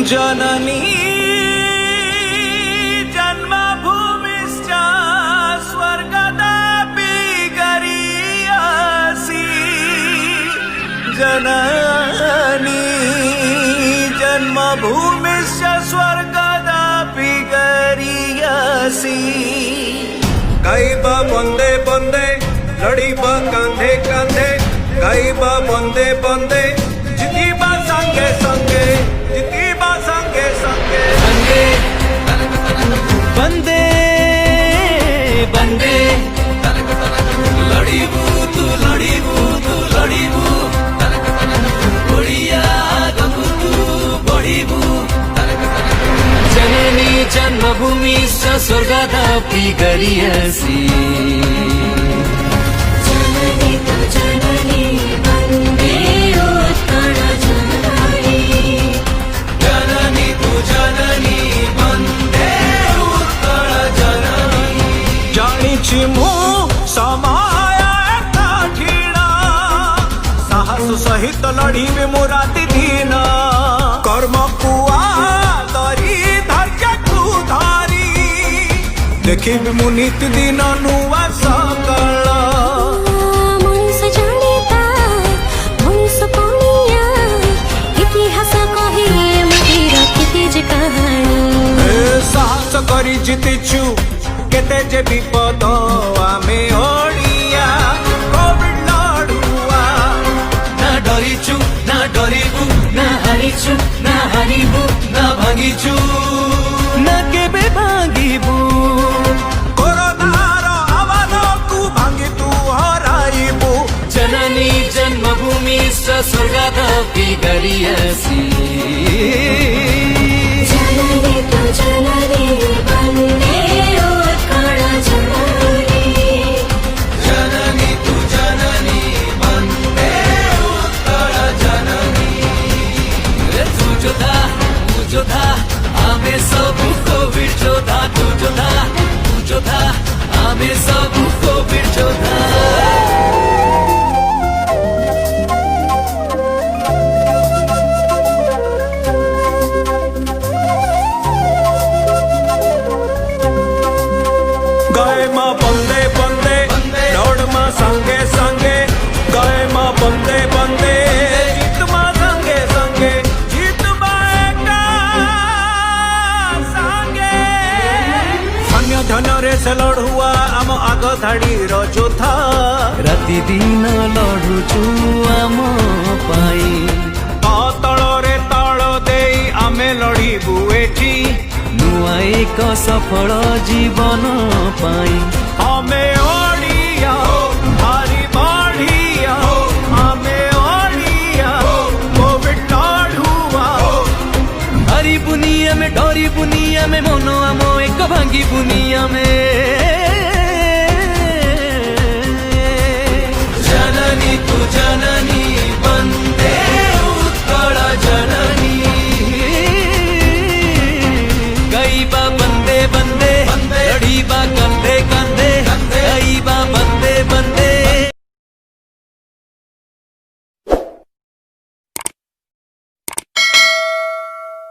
जननी जन्मभूमिश्च स्वर्गदापि गरीयसी जननी जन्मभूमिश्च स्वर्गदापि गरीयसी गाइबा बंदे बंदे लड़ीबा कांधे कांधे गाइबा बंदे बंदे जितीबा संगे संगे जितीबा संगे संगे संगे बंदे बंदे लड़ीबू तू लड़ीबू बढ़िया गबू तू बढ़ीबू जननी जन्मभूमि स्वर्गदापि गरीयसी जननी तु जननी वन्दे उत्कल जननी जननी तू जननी वन्दे उत्कल जननी जानिछि मु समय कठिन साहस सहित लड़ीबे मु राति दिन कर्म कुआ धरी धैर्य को धरी देखिबि मु नित दिन नुआ सकल मनुष्य जानिता मनुष्य पानिया इतिहास कहे मती रखिति जे कहानी साहस करी जीतिछु केते जे विपद आमे ओडिया कोविड लड़ुआ ना डरिछु ना डरिबू ना हारिछु ना हारिबू ना भांगिछु ना केबे भांगिबू कोरोनार आवाजकु भांगी तू हराइबू जननी जन्मभूमि स्वर्गदापि गरीयसी जननी तु जननी वन्दे उत्कल जननी जननी तू जननी वन्दे उत्कल जननी तू जोधा आमे सब कोविड जोधा तू जोधा आमे सब कोविड जोधा गए माँ बंदे बंदे दौड़ माँ संगे संगे गए माँ बंदे बंदे जीत माँ संगे संगे जीत माँ एका संगे अन्य धन रे से लड़ुआ आम आग धाड़ी रोथा राति दिन लढुछु आम पाई तल रे तल दे आमे लड़ीबू एठी नुआ एक सफल जीवन पाई आमे ओडिया भारी बढ़िया आमे ओडिया कोविड लड़ुआ हरी बुनिया में डरी बुनिया में मनो आम एक भांगी बुनिया में जननी तू जननी